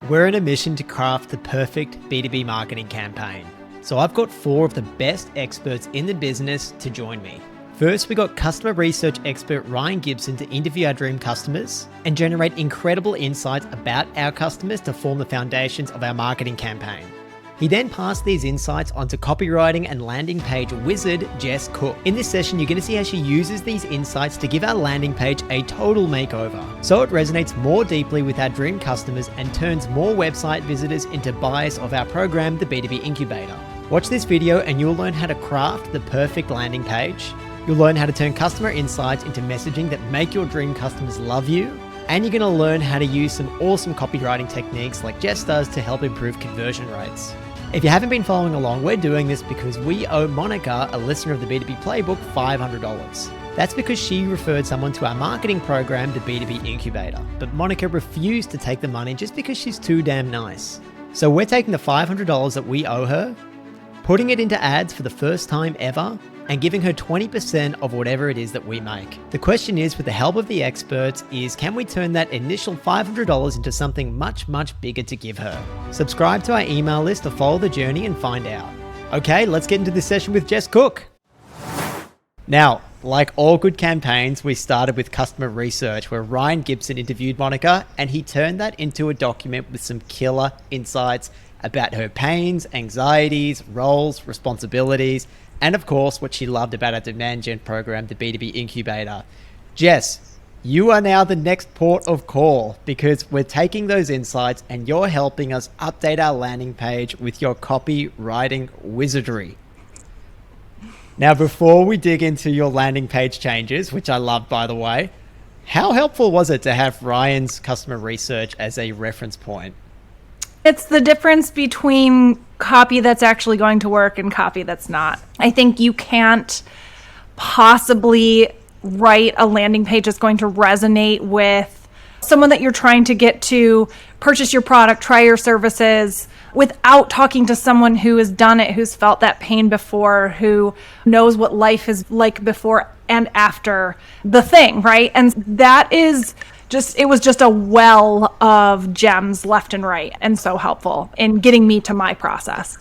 We're on a mission to craft the perfect B2B marketing campaign. So I've got 4 of the best experts in the business to join me. First, we got customer research expert Ryan Gibson to interview our dream customers and generate incredible insights about our customers to form the foundations of our marketing campaign. He then passed these insights onto copywriting and landing page wizard Jess Cook. In this session, you're going to see how she uses these insights to give our landing page a total makeover, so it resonates more deeply with our dream customers and turns more website visitors into buyers of our program, the B2B Incubator. Watch this video and you'll learn how to craft the perfect landing page. You'll learn how to turn customer insights into messaging that make your dream customers love you. And you're going to learn how to use some awesome copywriting techniques like Jess does to help improve conversion rates. If you haven't been following along, we're doing this because we owe Monica, a listener of the B2B Playbook, $500. That's because she referred someone to our marketing program, the B2B Incubator. But Monica refused to take the money just because she's too damn nice. So we're taking the $500 that we owe her, putting it into ads for the first time ever, and giving her 20% of whatever it is that we make. The question is, with the help of the experts, can we turn that initial $500 into something much, much bigger to give her? Subscribe to our email list to follow the journey and find out. Okay, let's get into this session with Jess Cook. Now, like all good campaigns, we started with customer research where Ryan Gibson interviewed Monica and he turned that into a document with some killer insights about her pains, anxieties, roles, responsibilities, and of course, what she loved about our demand gen program, the B2B Incubator. Jess, you are now the next port of call because we're taking those insights and you're helping us update our landing page with your copywriting wizardry. Now, before we dig into your landing page changes, which I love, by the way, how helpful was it to have Ryan's customer research as a reference point? It's the difference between copy that's actually going to work and copy that's not. I think you can't possibly write a landing page that's going to resonate with someone that you're trying to get to purchase your product, try your services, without talking to someone who has done it, who's felt that pain before, who knows what life is like before and after the thing, right? And that is it was just a well of gems left and right, and so helpful in getting me to my process.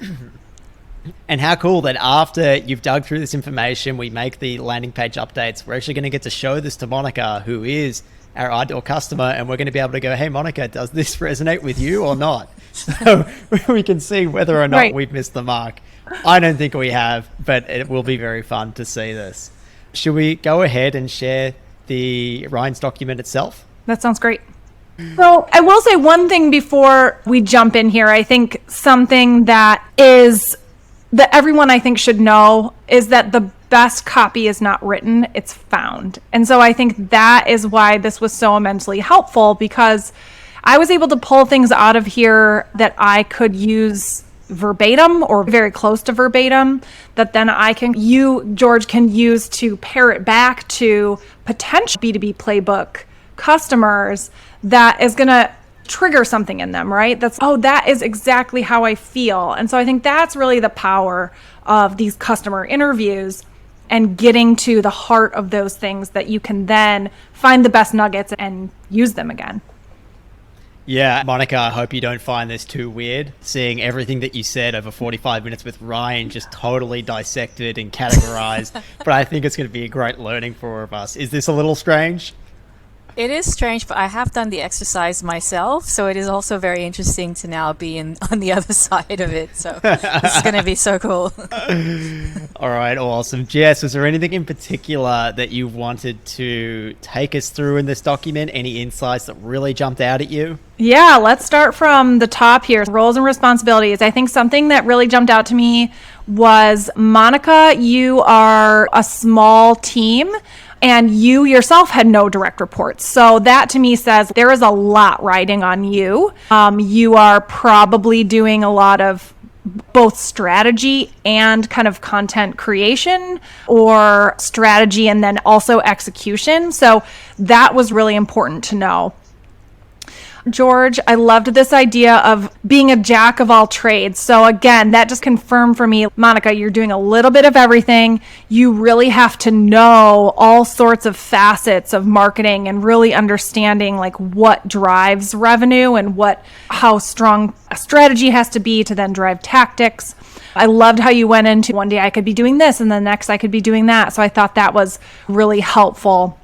And how cool that after you've dug through this information, we make the landing page updates. We're actually going to get to show this to Monica, who is our ideal customer, and we're going to be able to go, hey, Monica, does this resonate with you or not? So we can see whether or not we've missed the mark. I don't think we have, but it will be very fun to see this. Should we go ahead and share the Ryan's document itself? That sounds great. So I will say one thing before we jump in here. I think something that everyone I think should know is that the best copy is not written, it's found. And so I think that is why this was so immensely helpful, because I was able to pull things out of here that I could use verbatim or very close to verbatim, that then George, can use to pair it back to potential B2B playbook customers that is going to trigger something in them, right? That is exactly how I feel. And so I think that's really the power of these customer interviews and getting to the heart of those things that you can then find the best nuggets and use them again. Yeah, Monica, I hope you don't find this too weird, seeing everything that you said over 45 minutes with Ryan just totally dissected and categorized. But I think it's going to be a great learning for all of us. Is this a little strange? It is strange, but I have done the exercise myself, so it is also very interesting to now be on the other side of it. So this is going to be so cool. All right, awesome. Jess, was there anything in particular that you wanted to take us through in this document? Any insights that really jumped out at you? Yeah, let's start from the top here. Roles and responsibilities. I think something that really jumped out to me was, Monica, you are a small team, and you yourself had no direct reports. So that to me says there is a lot riding on you. You are probably doing a lot of both strategy and kind of content creation, or strategy and then also execution. So that was really important to know. George. I loved this idea of being a jack of all trades. So again, that just confirmed for me, Monica, you're doing a little bit of everything. You really have to know all sorts of facets of marketing and really understanding like what drives revenue and how strong a strategy has to be to then drive tactics. I loved how you went into one day I could be doing this and the next I could be doing that. So I thought that was really helpful.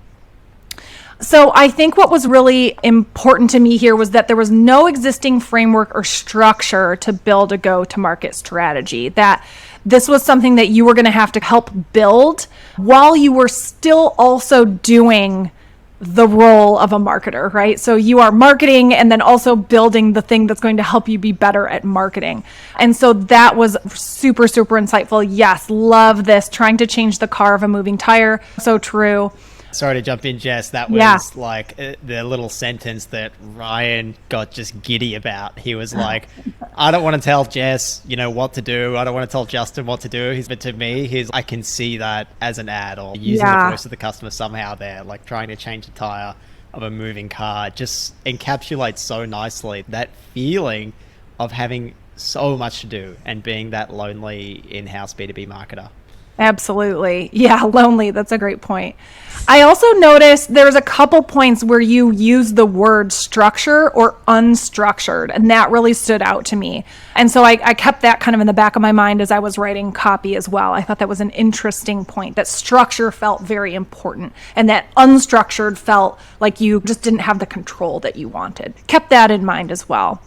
So I think what was really important to me here was that there was no existing framework or structure to build a go-to-market strategy, that this was something that you were going to have to help build while you were still also doing the role of a marketer, right? So you are marketing and then also building the thing that's going to help you be better at marketing. And so that was super, super insightful. Yes, love this. Trying to change the car of a moving tire. So true. Sorry to jump in, Jess. That was like the little sentence that Ryan got just giddy about. He was like, I don't want to tell Jess, what to do. I don't want to tell Justin what to do. But to me, I can see that as an ad or using the voice of the customer somehow there, like trying to change the tire of a moving car. Just encapsulates so nicely that feeling of having so much to do and being that lonely in-house B2B marketer. Absolutely. Yeah, lonely. That's a great point. I also noticed there was a couple points where you used the word structure or unstructured, and that really stood out to me. And so I kept that kind of in the back of my mind as I was writing copy as well. I thought that was an interesting point, that structure felt very important and that unstructured felt like you just didn't have the control that you wanted. Kept that in mind as well.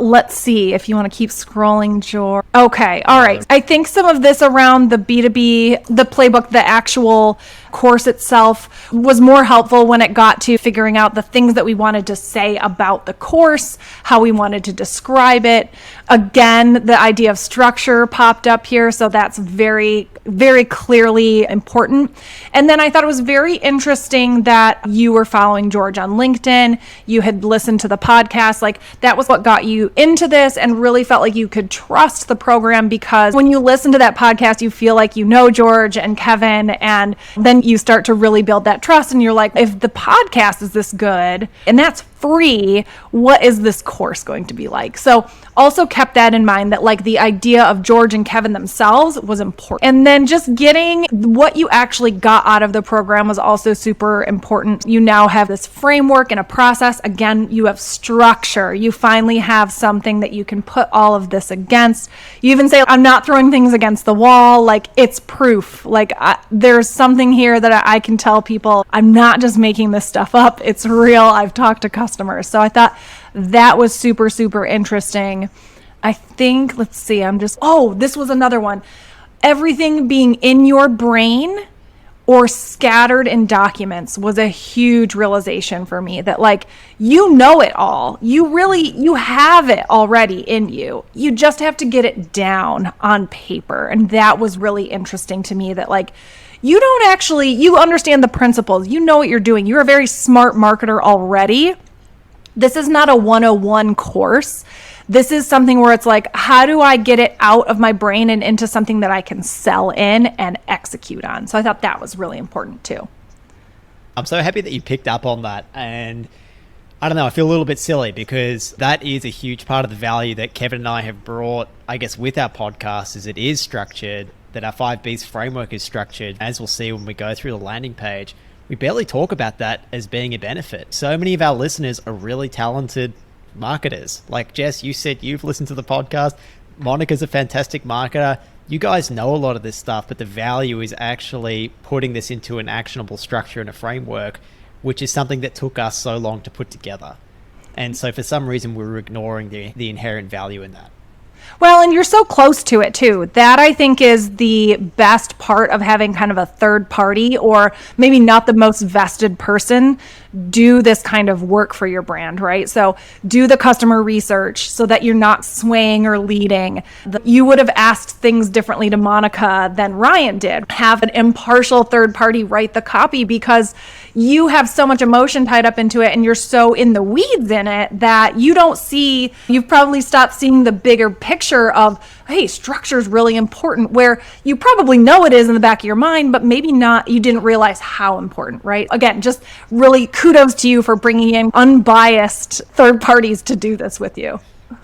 Let's see if you want to keep scrolling, George. Okay. All right. I think some of this around the B2B, the playbook, the actual course itself was more helpful when it got to figuring out the things that we wanted to say about the course, how we wanted to describe it. Again, the idea of structure popped up here. So that's very, very clearly important. And then I thought it was very interesting that you were following George on LinkedIn. You had listened to the podcast. Like that was what got you into this and really felt like you could trust the program, because when you listen to that podcast, you feel like you know George and Kevin, and then you start to really build that trust. And you're like, if the podcast is this good and that's free, what is this course going to be like? So also kept that in mind, that like the idea of George and Kevin themselves was important. And then just getting what you actually got out of the program was also super important. You now have this framework and a process. Again, you have structure. You finally have something that you can put all of this against. You even say, I'm not throwing things against the wall. Like it's proof. Like there's something here that I can tell people. I'm not just making this stuff up. It's real. I've talked to customers. So I thought that was super, super interesting. I think, let's see, this was another one. Everything being in your brain or scattered in documents was a huge realization for me, that like, you know it all. You have it already in you. You just have to get it down on paper. And that was really interesting to me, that like, you understand the principles. You know what you're doing. You're a very smart marketer already. This is not a 101 course. This is something where it's like, how do I get it out of my brain and into something that I can sell in and execute on? So I thought that was really important too. I'm so happy that you picked up on that. And I don't know, I feel a little bit silly, because that is a huge part of the value that Kevin and I have brought, I guess, with our podcast, is it is structured, that our 5Bs framework is structured. As we'll see when we go through the landing page, we barely talk about that as being a benefit. So many of our listeners are really talented marketers. Like Jess, you said you've listened to the podcast. Monica's a fantastic marketer. You guys know a lot of this stuff, but the value is actually putting this into an actionable structure and a framework, which is something that took us so long to put together. And so for some reason, we were ignoring the inherent value in that. Well, and you're so close to it too. That I think is the best part of having kind of a third party, or maybe not the most vested person, do this kind of work for your brand, right? So do the customer research so that you're not swaying or leading. You would have asked things differently to Monica than Ryan did. Have an impartial third party write the copy, because you have so much emotion tied up into it and you're so in the weeds in it that you've probably stopped seeing the bigger picture of, hey, structure is really important, where you probably know it is in the back of your mind, but maybe not, you didn't realize how important, right? Again, just really kudos to you for bringing in unbiased third parties to do this with you.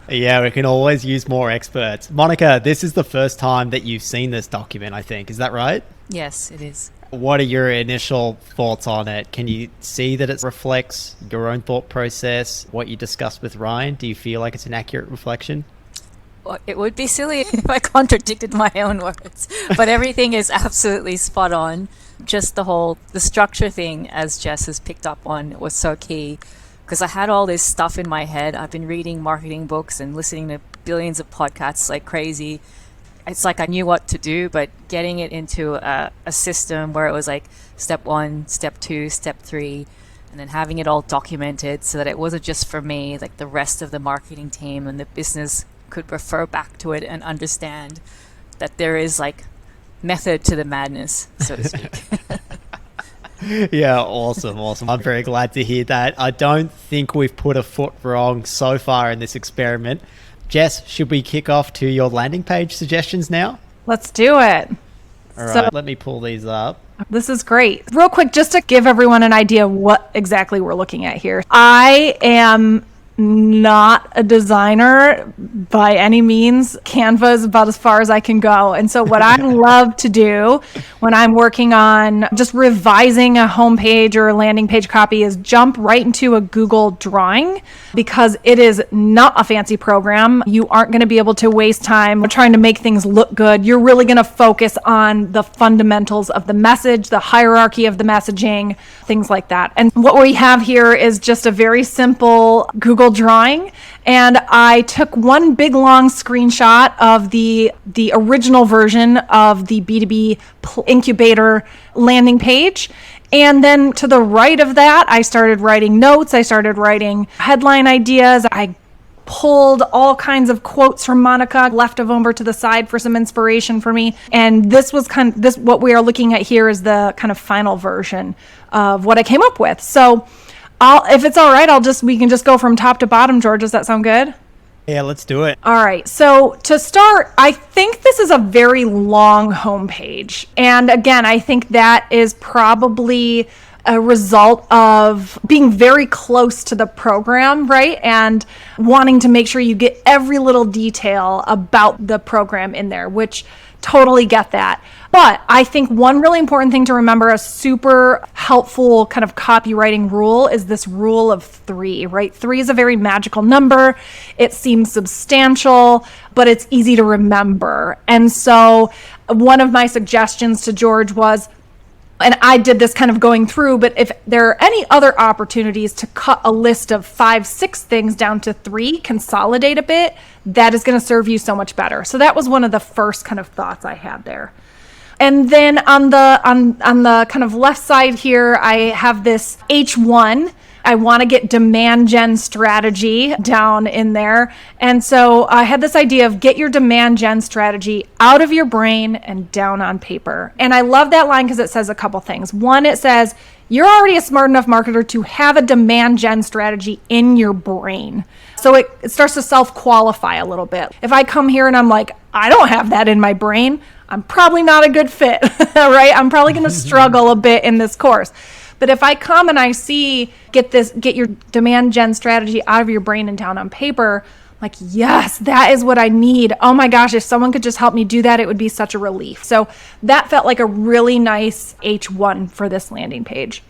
Yeah, we can always use more experts. Monica, this is the first time that you've seen this document, I think. Is that right? Yes, it is. What are your initial thoughts on it? Can you see that it reflects your own thought process, what you discussed with Ryan? Do you feel like it's an accurate reflection? Well, it would be silly if I contradicted my own words, but everything is absolutely spot on. Just the structure thing, as Jess has picked up on, was so key, because I had all this stuff in my head. I've been reading marketing books and listening to billions of podcasts like crazy. It's like I knew what to do, but getting it into a system where it was like step 1, step 2, step 3, and then having it all documented so that it wasn't just for me, like the rest of the marketing team and the business could refer back to it and understand that there is like method to the madness, so to speak. Yeah, awesome. I'm very glad to hear that. I don't think we've put a foot wrong so far in this experiment. Jess, should we kick off to your landing page suggestions now? Let's do it. All right, let me pull these up. This is great. Real quick, just to give everyone an idea what exactly we're looking at here. I am not a designer by any means. Canva is about as far as I can go. And so what I love to do when I'm working on just revising a homepage or a landing page copy is jump right into a Google drawing, because it is not a fancy program. You aren't going to be able to waste time trying to make things look good. You're really going to focus on the fundamentals of the message, the hierarchy of the messaging, things like that. And what we have here is just a very simple Google drawing, and I took one big long screenshot of the original version of the B2B incubator landing page, and then to the right of that I started writing notes, I started writing headline ideas, I pulled all kinds of quotes from Monica, left them over to the side for some inspiration for me, and this was what we are looking at here is the kind of final version of what I came up with. So if it's all right, we can just go from top to bottom, George. Does that sound good? Yeah, let's do it. All right. So to start, I think this is a very long homepage. And again, I think that is probably a result of being very close to the program, right? And wanting to make sure you get every little detail about the program in there, which totally get that. But I think one really important thing to remember, a super helpful kind of copywriting rule, is this rule of 3, right? 3 is a very magical number. It seems substantial, but it's easy to remember. And so one of my suggestions to George was, and I did this kind of going through, but if there are any other opportunities to cut a list of 5, 6 things down to 3, consolidate a bit, that is going to serve you so much better. So that was one of the first kind of thoughts I had there. And then on the kind of left side here, I have this H1. I want to get demand gen strategy down in there. And so I had this idea of get your demand gen strategy out of your brain and down on paper. And I love that line because it says a couple things. One, it says you're already a smart enough marketer to have a demand gen strategy in your brain. So it starts to self-qualify a little bit. If I come here and I'm like, I don't have that in my brain, I'm probably not a good fit, right? I'm probably going to struggle a bit in this course. But if I come and I see, get your demand gen strategy out of your brain and down on paper, like, yes, that is what I need. Oh my gosh, if someone could just help me do that, it would be such a relief. So that felt like a really nice H1 for this landing page.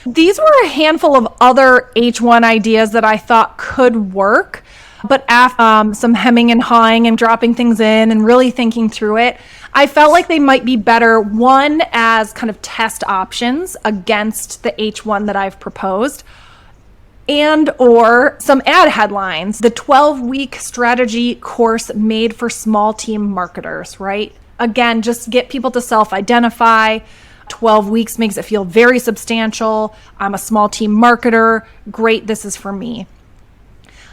These were a handful of other H1 ideas that I thought could work. But after some hemming and hawing and dropping things in and really thinking through it, I felt like they might be better, one, as kind of test options against the H1 that I've proposed, and or some ad headlines. The 12-week strategy course made for small team marketers, right? Again, just get people to self-identify. 12 weeks makes it feel very substantial. I'm a small team marketer. Great, this is for me.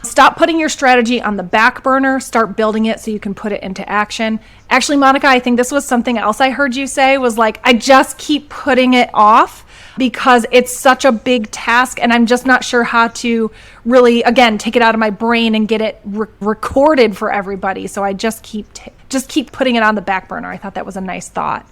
Stop putting your strategy on the back burner. Start building it so you can put it into action. Actually, Monica, I think this was something else I heard you say was like, I just keep putting it off. because it's such a big task and I'm just not sure how to really, again, take it out of my brain and get it recorded for everybody. So I just keep putting it on the back burner. I thought that was a nice thought.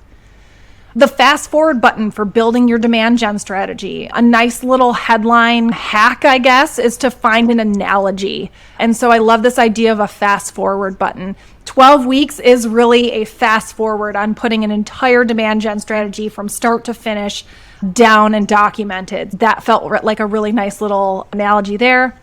The fast forward button for building your demand gen strategy. A nice little headline hack, I guess, is to find an analogy. And so I love this idea of a fast forward button. 12 weeks is really a fast forward on putting an entire demand gen strategy from start to finish down and documented. That felt like a really nice little analogy there.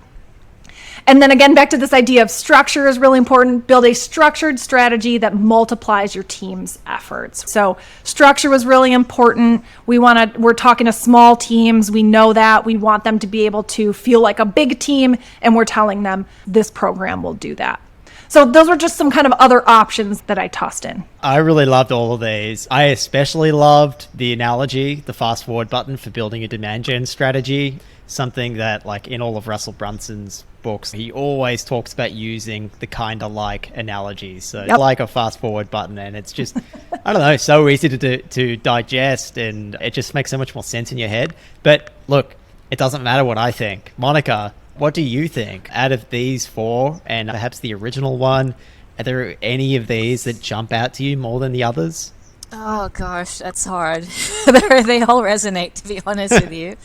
And then again, back to this idea of structure is really important. Build a structured strategy that multiplies your team's efforts. So structure was really important. We're talking to small teams. We know that. We want them to be able to feel like a big team, and we're telling them this program will do that. So those were just some kind of other options that I tossed in. I really loved all of these. I especially loved the analogy, the fast forward button for building a demand gen strategy, something that like in all of Russell Brunson's books, he always talks about using the kind of like analogies. So like a fast forward button, and it's just, I don't know, so easy to digest, and it just makes so much more sense in your head. But look, it doesn't matter what I think. Monica, what do you think out of these four and perhaps the original one? Are there any of these that jump out to you more than the others? Oh gosh, that's hard. They all resonate, to be honest with you.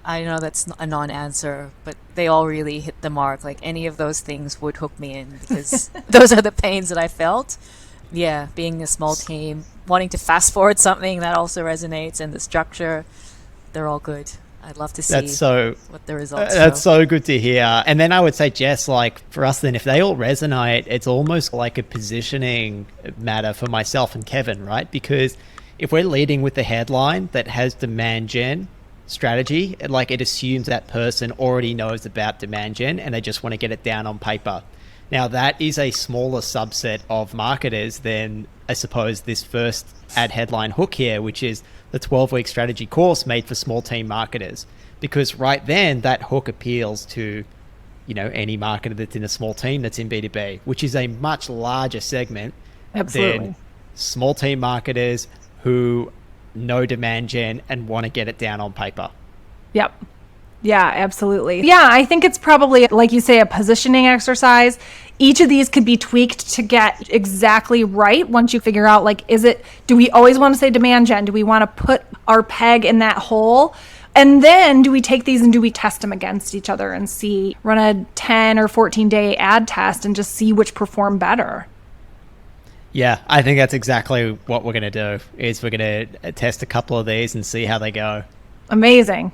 I know that's a non-answer, but they all really hit the mark. Like any of those things would hook me in because those are the pains that I felt. Yeah, being a small team, wanting to fast forward something, that also resonates, and the structure, they're all good. I'd love to see what the results are. That's so good to hear. And then I would say, Jess, like for us then, if they all resonate, it's almost like a positioning matter for myself and Kevin, right? Because if we're leading with the headline that has demand gen strategy, like it assumes that person already knows about demand gen and they just want to get it down on paper. Now that is a smaller subset of marketers than I suppose this first ad headline hook here, which is the 12-week strategy course made for small team marketers, because right then that hook appeals to, you know, any marketer that's in a small team that's in B2B, which is a much larger segment than small team marketers who know demand gen and want to get it down on paper. Yep. Yeah, absolutely. Yeah, I think it's probably, like you say, a positioning exercise. Each of these could be tweaked to get exactly right once you figure out, like, do we always want to say demand gen? Do we want to put our peg in that hole? And then do we take these and do we test them against each other and run a 10 or 14 day ad test and just see which perform better? Yeah, I think that's exactly what we're going to do, is we're going to test a couple of these and see how they go. Amazing.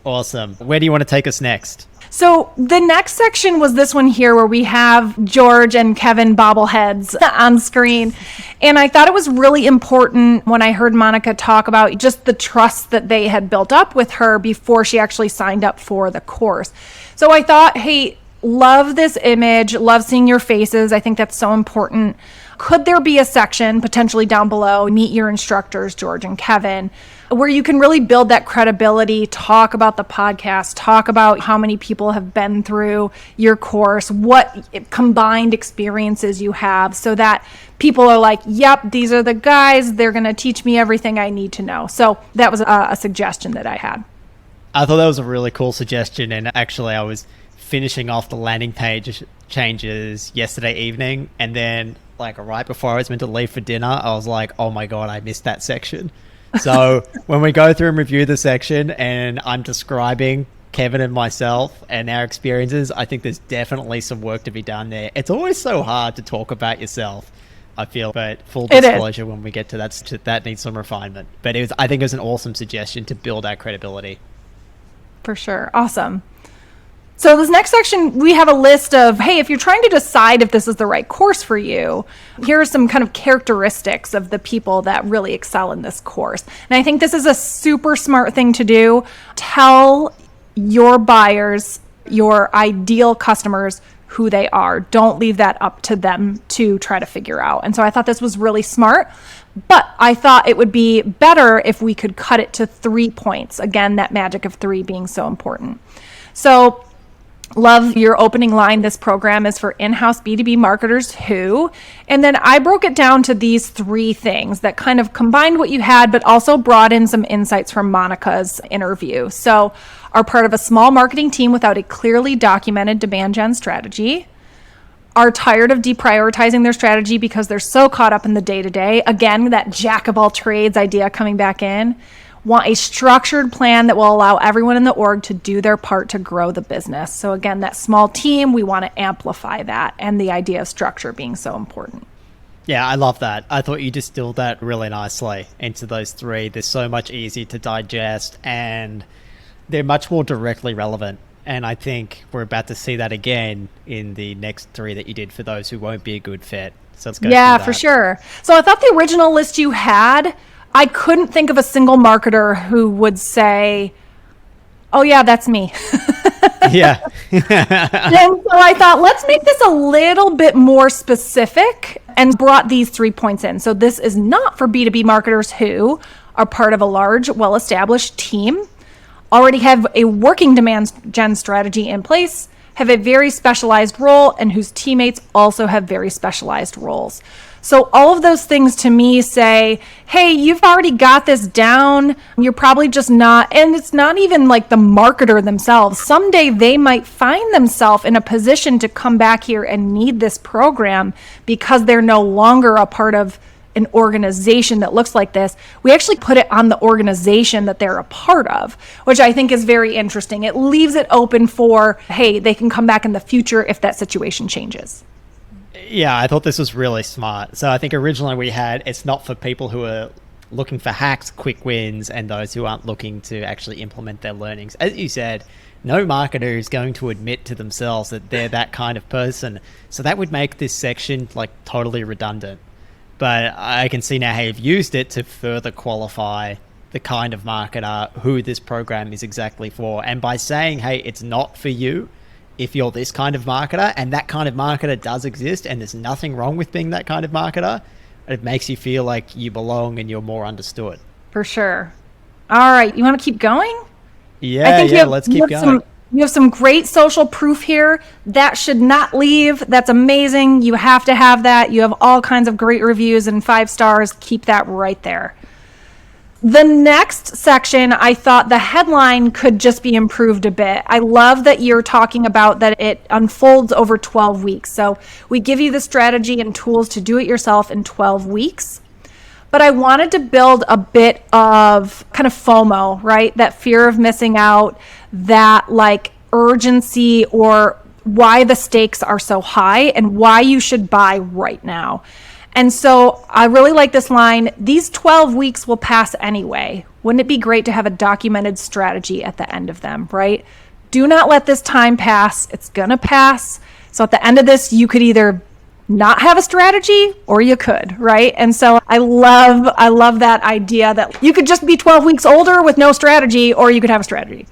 Awesome. Where do you want to take us next? So the next section was this one here where we have George and Kevin bobbleheads on screen. And I thought it was really important when I heard Monica talk about just the trust that they had built up with her before she actually signed up for the course. So I thought, hey, love this image, love seeing your faces. I think that's so important. Could there be a section potentially down below, meet your instructors, George and Kevin, where you can really build that credibility, talk about the podcast, talk about how many people have been through your course, what combined experiences you have, so that people are like, yep, these are the guys, they're going to teach me everything I need to know. So that was a suggestion that I had. I thought that was a really cool suggestion. And actually I was finishing off the landing page changes yesterday evening, and then like right before I was meant to leave for dinner, I was like, oh my God, I missed that section. So when we go through and review the section and I'm describing Kevin and myself and our experiences, I think there's definitely some work to be done there. It's always so hard to talk about yourself, I feel, but full disclosure, when we get to that needs some refinement. But I think it was an awesome suggestion to build our credibility. For sure. Awesome. So this next section, we have a list of, hey, if you're trying to decide if this is the right course for you, here are some kind of characteristics of the people that really excel in this course. And I think this is a super smart thing to do. Tell your buyers, your ideal customers, who they are. Don't leave that up to them to try to figure out. And so I thought this was really smart, but I thought it would be better if we could cut it to 3 points. Again, that magic of 3 being so important. So Love your opening line. This program is for in-house B2B marketers who, and then I broke it down to these 3 things that kind of combined what you had, but also brought in some insights from Monica's interview. So, are part of a small marketing team without a clearly documented demand gen strategy, are tired of deprioritizing their strategy because they're so caught up in the day-to-day. Again, that jack of all trades idea coming back in. Want a structured plan that will allow everyone in the org to do their part to grow the business. So again, that small team, we want to amplify that, and the idea of structure being so important. Yeah, I love that. I thought you distilled that really nicely into those 3. They're so much easier to digest, and they're much more directly relevant. And I think we're about to see that again in the next 3 that you did for those who won't be a good fit. So let's go. Yeah, for sure. So I thought the original list you had, I couldn't think of a single marketer who would say, oh yeah, that's me. Yeah. And so I thought, let's make this a little bit more specific, and brought these 3 points in. So this is not for B2B marketers who are part of a large, well-established team, already have a working demand gen strategy in place, have a very specialized role, and whose teammates also have very specialized roles. So all of those things to me say, hey, you've already got this down. You're probably just not, and it's not even like the marketer themselves. Someday they might find themselves in a position to come back here and need this program because they're no longer a part of an organization that looks like this. We actually put it on the organization that they're a part of, which I think is very interesting. It leaves it open for, hey, they can come back in the future if that situation changes. Yeah, I thought this was really smart. So I think originally we had, it's not for people who are looking for hacks, quick wins, and those who aren't looking to actually implement their learnings. As you said, no marketer is going to admit to themselves that they're that kind of person. So that would make this section like totally redundant. But I can see now how you've used it to further qualify the kind of marketer who this program is exactly for. And by saying, hey, it's not for you if you're this kind of marketer, and that kind of marketer does exist, and there's nothing wrong with being that kind of marketer, it makes you feel like you belong and you're more understood. For sure. All right, you want to keep going? Yeah, let's keep going. You have some great social proof here. That should not leave. That's amazing. You have to have that. You have all kinds of great reviews and 5 stars. Keep that right there. The next section, I thought the headline could just be improved a bit. I love that you're talking about that it unfolds over 12 weeks. So we give you the strategy and tools to do it yourself in 12 weeks. But I wanted to build a bit of kind of FOMO, right? That fear of missing out, that like urgency, or why the stakes are so high and why you should buy right now. And so I really like this line, these 12 weeks will pass anyway. Wouldn't it be great to have a documented strategy at the end of them, right? Do not let this time pass. It's going to pass. So at the end of this, you could either not have a strategy or you could, right? And so I love that idea that you could just be 12 weeks older with no strategy, or you could have a strategy.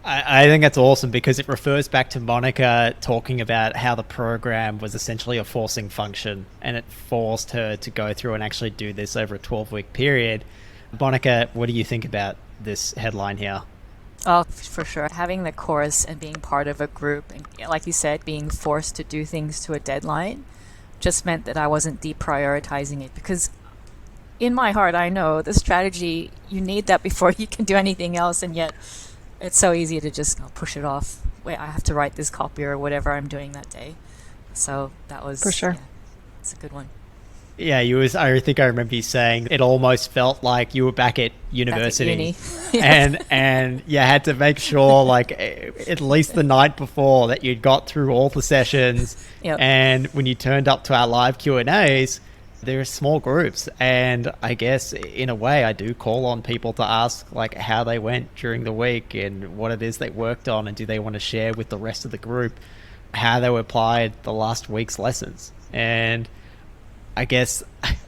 I think that's awesome because it refers back to Monica talking about how the program was essentially a forcing function, and it forced her to go through and actually do this over a 12-week period. Monica, what do you think about this headline here? Oh, for sure. Having the course and being part of a group, and like you said, being forced to do things to a deadline just meant that I wasn't deprioritizing it, because in my heart, I know the strategy, you need that before you can do anything else, and yet it's so easy to just push it off. Wait, I have to write this copy or whatever I'm doing that day. So that was, for sure. Yeah, it's a good one. Yeah, I think I remember you saying it almost felt like you were back at university. and you had to make sure like at least the night before that you'd got through all the sessions. Yep. And when you turned up to our live Q&As, there are small groups, and I guess in a way I do call on people to ask like how they went during the week and what it is they worked on, and do they want to share with the rest of the group how they applied the last week's lessons. And I guess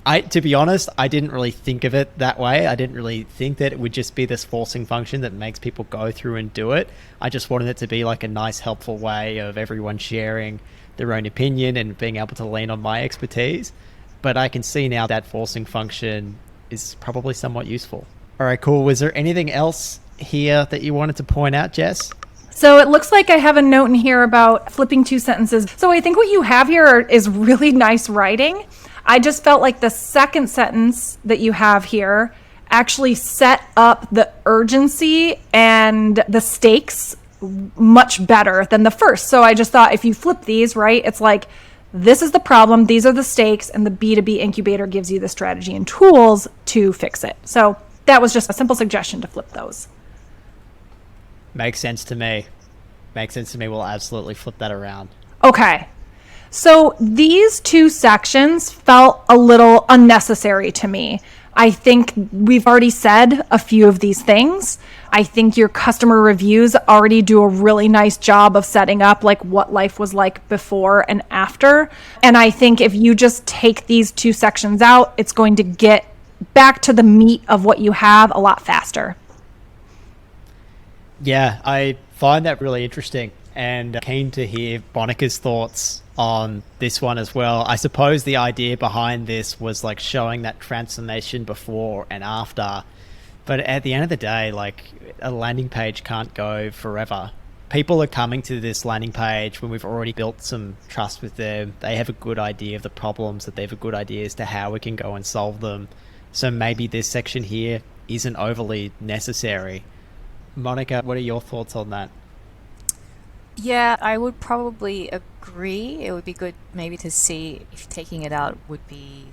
to be honest, I didn't really think of it that way. I didn't really think that it would just be this forcing function that makes people go through and do it. I just wanted it to be like a nice, helpful way of everyone sharing their own opinion and being able to lean on my expertise. But I can see now that forcing function is probably somewhat useful. All right, cool. Was there anything else here that you wanted to point out, Jess? So it looks like I have a note in here about flipping two sentences. So I think what you have here is really nice writing. I just felt like the second sentence that you have here actually set up the urgency and the stakes much better than the first. So I just thought if you flip these, right, it's like, this is the problem, these are the stakes, and the B2B incubator gives you the strategy and tools to fix it. So that was just a simple suggestion to flip those. Makes sense to me. We'll absolutely flip that around. Okay. So these two sections felt a little unnecessary to me. I think we've already said a few of these things. I think your customer reviews already do a really nice job of setting up like what life was like before and after. And I think if you just take these two sections out, it's going to get back to the meat of what you have a lot faster. Yeah, I find that really interesting and keen to hear Monica's thoughts on this one as well. I suppose the idea behind this was like showing that transformation before and after. But at the end of the day, like a landing page can't go forever. People are coming to this landing page when we've already built some trust with them. They have a good idea of the problems, that they have a good idea as to how we can go and solve them. So maybe this section here isn't overly necessary. Monica, what are your thoughts on that? Yeah, I would probably agree. It would be good maybe to see if taking it out would be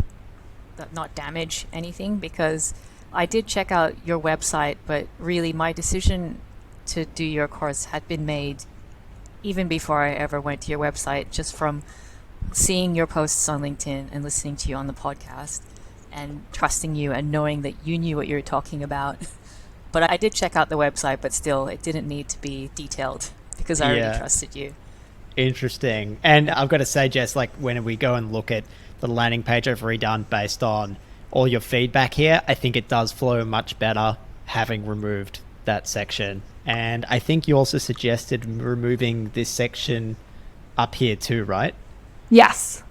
not damage anything, because I did check out your website, but really my decision to do your course had been made even before I ever went to your website, just from seeing your posts on LinkedIn and listening to you on the podcast and trusting you and knowing that you knew what you were talking about. But I did check out the website, but still it didn't need to be detailed because I already trusted you. Interesting. And I've got to say, Jess, like when we go and look at the landing page I've redone based on all your feedback here, I think it does flow much better having removed that section. And I think you also suggested removing this section up here too, right? Yes.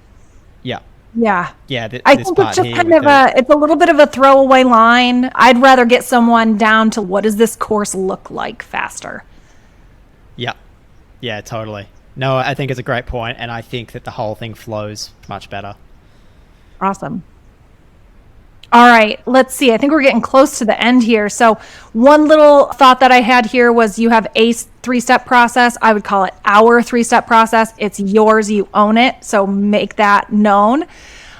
Yeah. Yeah. Yeah. I think it's just kind of it's a little bit of a throwaway line. I'd rather get someone down to what does this course look like faster. Yeah. Yeah, totally. No, I think it's a great point, and I think that the whole thing flows much better. Awesome. All right, let's see. I think we're getting close to the end here. So one little thought that I had here was you have a 3-step process. I would call it our 3-step process. It's yours. You own it. So make that known.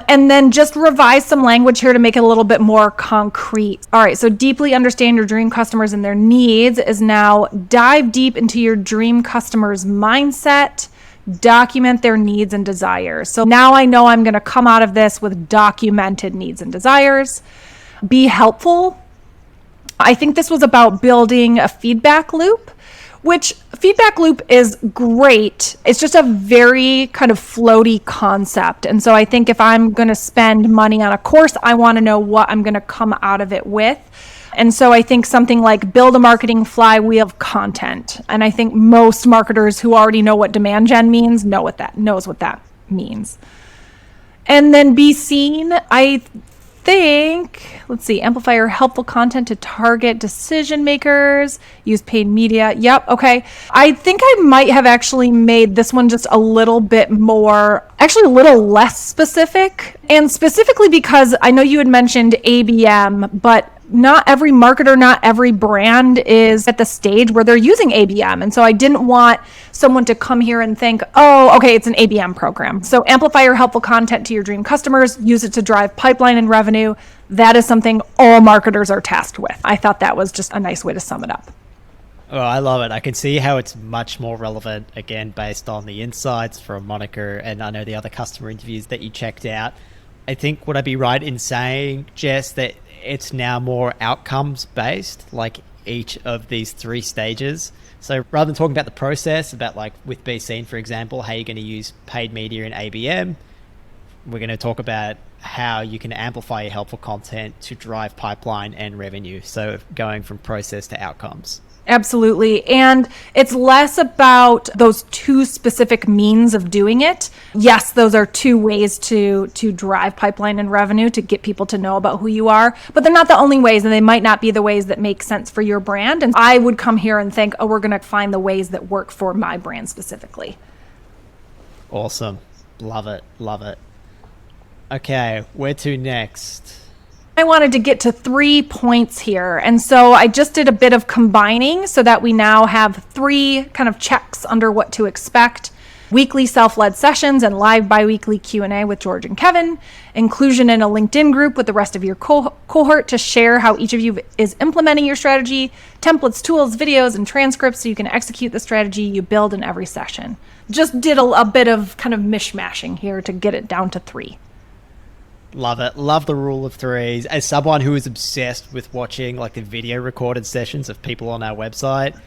And then just revise some language here to make it a little bit more concrete. All right, so deeply understand your dream customers and their needs is now dive deep into your dream customer's mindset, document their needs and desires. So now I know I'm going to come out of this with documented needs and desires. Be helpful. I think this was about building a feedback loop, which feedback loop is great. It's just a very kind of floaty concept. And so I think if I'm going to spend money on a course, I want to know what I'm going to come out of it with. And so I think something like build a marketing flywheel of content. And I think most marketers who already know what demand gen means knows what that means. And then be seen. I think, let's see, amplify your helpful content to target decision makers, use paid media. Yep. Okay. I think I might have actually made this one just a little bit more, actually a little less specific. And specifically because I know you had mentioned ABM, but not every marketer, not every brand is at the stage where they're using ABM. And so I didn't want someone to come here and think, oh, okay, it's an ABM program. So amplify your helpful content to your dream customers, use it to drive pipeline and revenue. That is something all marketers are tasked with. I thought that was just a nice way to sum it up. Oh, I love it. I can see how it's much more relevant, again, based on the insights from Monica and I know the other customer interviews that you checked out. I think, would I be right in saying, Jess, that it's now more outcomes based, like each of these 3 stages? So rather than talking about the process, about like with Be Seen, for example, how you're going to use paid media in ABM, we're going to talk about how you can amplify your helpful content to drive pipeline and revenue. So going from process to outcomes. Absolutely. And it's less about those two specific means of doing it. Yes, those are two ways to drive pipeline and revenue, to get people to know about who you are, but they're not the only ways, and they might not be the ways that make sense for your brand. And I would come here and think, oh, we're going to find the ways that work for my brand specifically. Awesome. Love it. Love it. Okay, where to next? I wanted to get to 3 points here. And so I just did a bit of combining so that we now have 3 kind of checks under what to expect. Weekly self-led sessions and live bi-weekly Q&A with George and Kevin. Inclusion in a LinkedIn group with the rest of your cohort to share how each of you is implementing your strategy. Templates, tools, videos, and transcripts so you can execute the strategy you build in every session. Just did a bit of kind of mishmashing here to get it down to 3. Love it. Love the rule of threes. As someone who is obsessed with watching like the video recorded sessions of people on our website,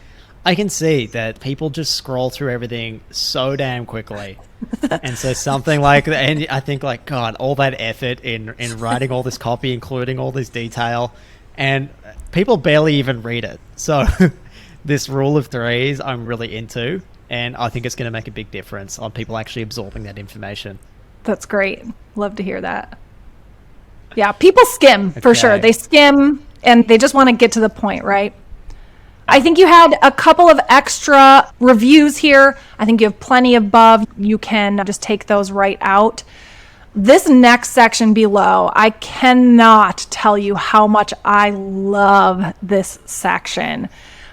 I can see that people just scroll through everything so damn quickly. And so something like that, and I think like, God, all that effort in writing all this copy, including all this detail, and people barely even read it. So this rule of threes I'm really into, and I think it's going to make a big difference on people actually absorbing that information. That's great. Love to hear that. Yeah, people skim for sure. They skim and they just want to get to the point, right? I think you had a couple of extra reviews here. I think you have plenty above. You can just take those right out. This next section below, I cannot tell you how much I love this section.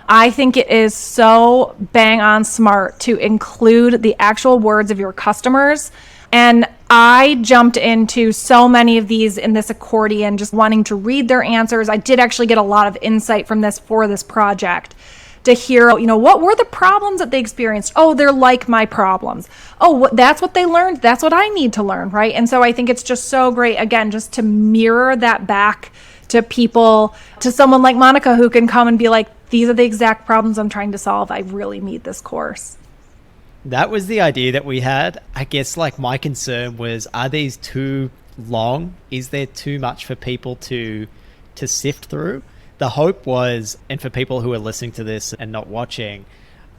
I think it is so bang on smart to include the actual words of your customers. And I jumped into so many of these in this accordion, just wanting to read their answers. I did actually get a lot of insight from this for this project to hear, what were the problems that they experienced? Oh, they're like my problems. Oh, that's what they learned. That's what I need to learn, right? And so I think it's just so great, again, just to mirror that back to people, to someone like Monica who can come and be like, these are the exact problems I'm trying to solve. I really need this course. That was the idea that we had. I guess like my concern was, are these too long? Is there too much for people to sift through? The hope was, and for people who are listening to this and not watching,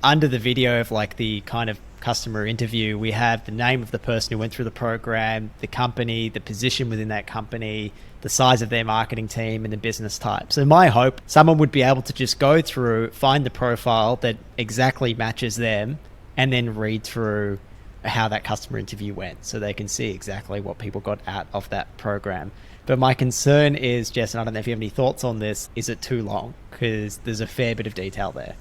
under the video of like the kind of customer interview, we have the name of the person who went through the program, the company, the position within that company, the size of their marketing team, and the business type. So my hope, someone would be able to just go through, find the profile that exactly matches them, and then read through how that customer interview went so they can see exactly what people got out of that program. But my concern is, Jess, and I don't know if you have any thoughts on this, is it too long? Because there's a fair bit of detail there.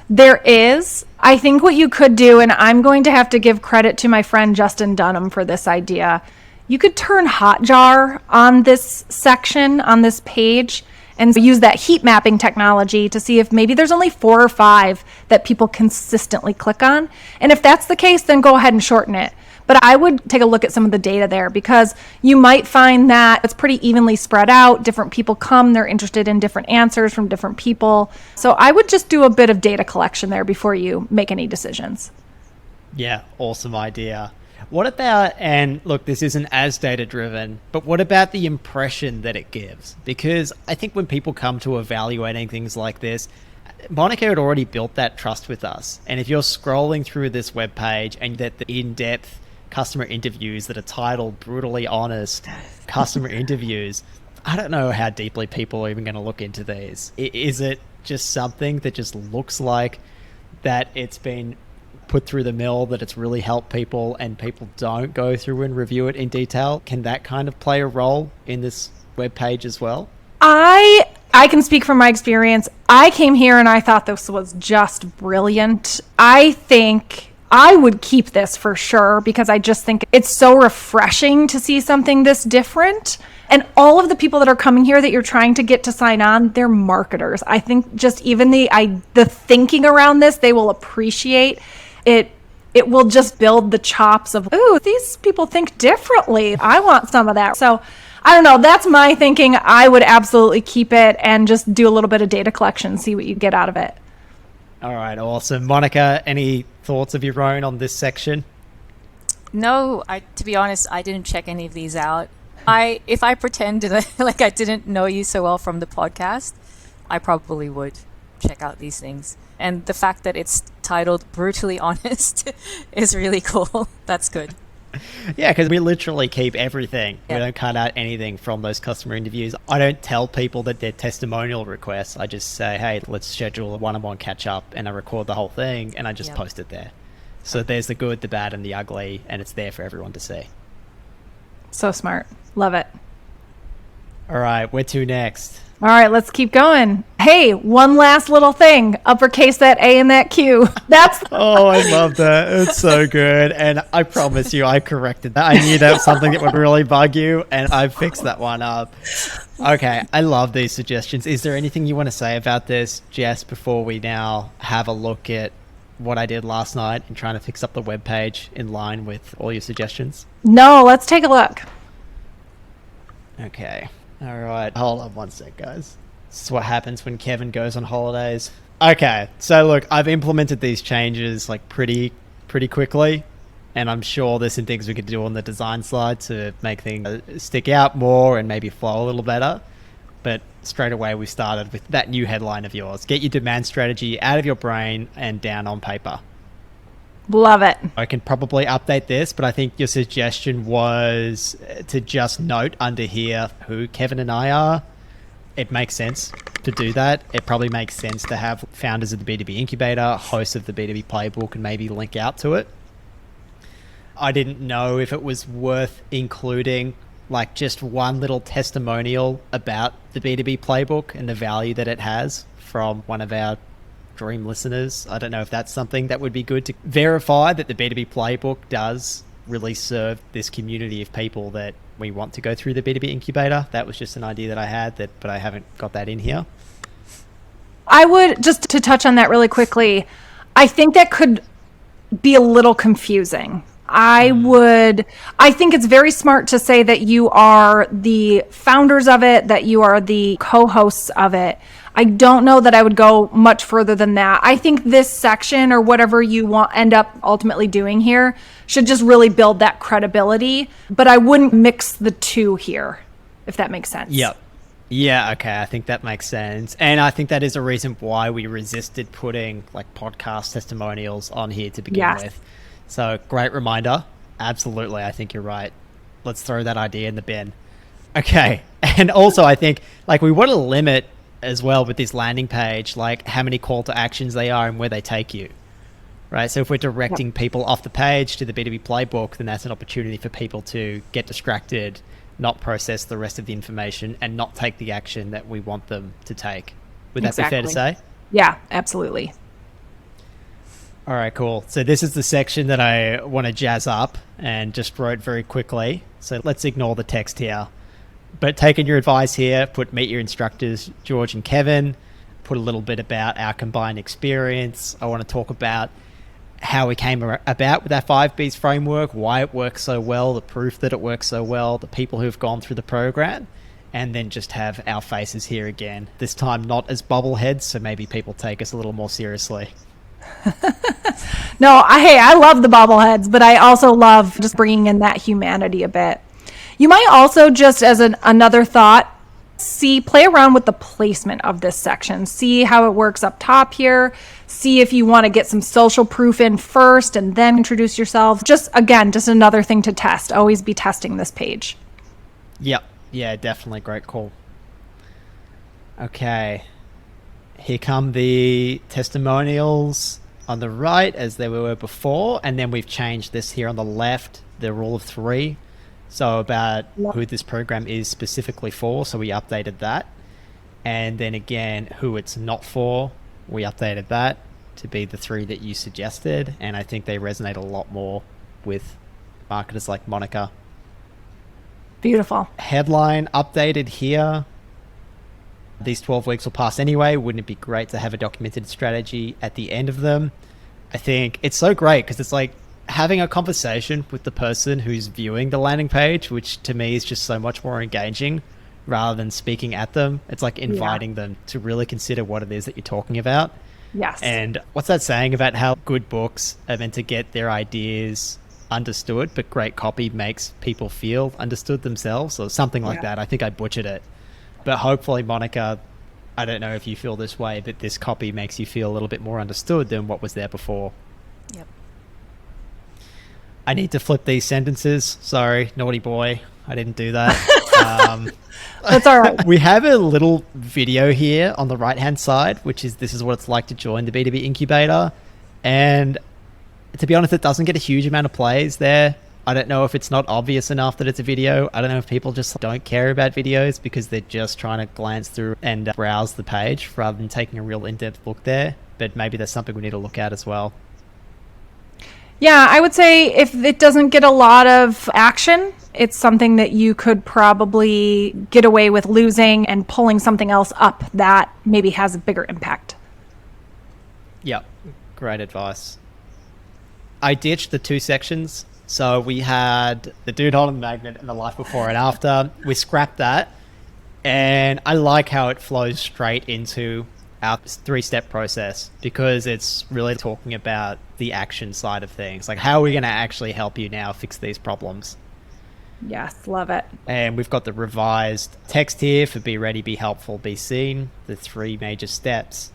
There is. I think what you could do, and I'm going to have to give credit to my friend Justin Dunham for this idea, you could turn Hotjar on this section, on this page, and use that heat mapping technology to see if maybe there's only 4 or 5 that people consistently click on. And if that's the case, then go ahead and shorten it. But I would take a look at some of the data there, because you might find that it's pretty evenly spread out. Different people come, they're interested in different answers from different people. So I would just do a bit of data collection there before you make any decisions. Yeah, awesome idea. What about, and look, this isn't as data driven, but what about the impression that it gives? Because I think when people come to evaluating things like this, Monica had already built that trust with us. And if you're scrolling through this webpage and that the in-depth customer interviews that are titled Brutally Honest Customer Interviews, I don't know how deeply people are even going to look into these. Is it just something that just looks like that it's been put through the mill, that it's really helped people and people don't go through and review it in detail? Can that kind of play a role in this webpage as well? I can speak from my experience. I came here and I thought this was just brilliant. I think I would keep this for sure, because I just think it's so refreshing to see something this different. And all of the people that are coming here that you're trying to get to sign on, they're marketers. I think just even the thinking around this, they will appreciate it. It will just build the chops of, ooh, these people think differently. I want some of that. So I don't know. That's my thinking. I would absolutely keep it and just do a little bit of data collection, see what you get out of it. All right, awesome. Monica, any thoughts of your own on this section? No, to be honest, I didn't check any of these out. If I pretended like I didn't know you so well from the podcast, I probably would. check out these things. And the fact that it's titled Brutally Honest is really cool. That's good. Yeah, because we literally keep everything. Yeah. We don't cut out anything from those customer interviews. I don't tell people that they're testimonial requests. I just say, hey, let's schedule a one-on-one catch-up, and I record the whole thing, and I just post it there. So there's the good, the bad, and the ugly, and it's there for everyone to see. So smart. Love it. All right, where to next? All right, let's keep going. Hey, one last little thing. Uppercase that A and that Q. That's Oh, I love that. It's so good. And I promise you, I corrected that. I knew that was something that would really bug you, and I fixed that one up. Okay, I love these suggestions. Is there anything you want to say about this, Jess, before we now have a look at what I did last night and trying to fix up the webpage in line with all your suggestions? No, let's take a look. Okay. All right. Hold on one sec, guys. This is what happens when Kevin goes on holidays. Okay. So look, I've implemented these changes like pretty quickly, and I'm sure there's some things we could do on the design side to make things stick out more and maybe flow a little better. But straight away we started with that new headline of yours. Get your demand strategy out of your brain and down on paper. Love it. I can probably update this, but I think your suggestion was to just note under here who Kevin and I are. It makes sense to do that. It probably makes sense to have founders of the B2B incubator, hosts of the B2B playbook, and maybe link out to it. I didn't know if it was worth including like just one little testimonial about the B2B playbook and the value that it has from one of our dream listeners. I don't know if that's something that would be good to verify that the B2B playbook does really serve this community of people that we want to go through the B2B incubator. That was just an idea that I had, but I haven't got that in here. I would, just to touch on that really quickly, I think that could be a little confusing. I think it's very smart to say that you are the founders of it, that you are the co-hosts of it. I don't know that I would go much further than that. I think this section, or whatever you end up ultimately doing here, should just really build that credibility, but I wouldn't mix the two here, if that makes sense. Yep. Yeah, okay, I think that makes sense. And I think that is a reason why we resisted putting like podcast testimonials on here to begin with. So great reminder. Absolutely, I think you're right. Let's throw that idea in the bin. Okay. And also I think like we want to limit as well with this landing page, like how many call to actions they are and where they take you, right? So if we're directing people off the page to the B2B playbook, then that's an opportunity for people to get distracted, not process the rest of the information, and not take the action that we want them to take. Would that be fair to say? Yeah, absolutely. All right, cool. So this is the section that I want to jazz up and just wrote very quickly. So let's ignore the text here. But taking your advice here, put meet your instructors, George and Kevin, put a little bit about our combined experience. I want to talk about how we came about with our 5Bs framework, why it works so well, the proof that it works so well, the people who've gone through the program, and then just have our faces here again. This time not as bubbleheads, so maybe people take us a little more seriously. No, I love the bobbleheads, but I also love just bringing in that humanity a bit. You might also just, as another thought, play around with the placement of this section. See how it works up top here. See if you want to get some social proof in first and then introduce yourself. Just another thing to test. Always be testing this page. Yep. Yeah, definitely. Great call. Okay. Here come the testimonials on the right as they were before. And then we've changed this here on the left, the rule of 3. So about who this program is specifically for. So we updated that. And then again, who it's not for. We updated that to be the 3 that you suggested. And I think they resonate a lot more with marketers like Monica. Beautiful. Headline updated here. These 12 weeks will pass anyway. Wouldn't it be great to have a documented strategy at the end of them? I think it's so great because it's like having a conversation with the person who's viewing the landing page, which to me is just so much more engaging rather than speaking at them. It's like inviting them to really consider what it is that you're talking about. Yes. And what's that saying about how good books are meant to get their ideas understood, but great copy makes people feel understood themselves, or something like that. I think I butchered it. But hopefully, Monica, I don't know if you feel this way, but this copy makes you feel a little bit more understood than what was there before. Yep. I need to flip these sentences. Sorry, naughty boy. I didn't do that. That's all right. We have a little video here on the right-hand side, which is this is what it's like to join the B2B incubator. And to be honest, it doesn't get a huge amount of plays there. I don't know if it's not obvious enough that it's a video. I don't know if people just don't care about videos because they're just trying to glance through and browse the page rather than taking a real in-depth look there. But maybe that's something we need to look at as well. Yeah, I would say if it doesn't get a lot of action, it's something that you could probably get away with losing and pulling something else up that maybe has a bigger impact. Yep, great advice. I ditched the 2 sections. So we had the dude holding the magnet and the life before and after. We scrapped that. And I like how it flows straight into our 3-step process because it's really talking about the action side of things. Like, how are we going to actually help you now fix these problems? Yes, love it. And we've got the revised text here for be ready, be helpful, be seen. The 3 major steps.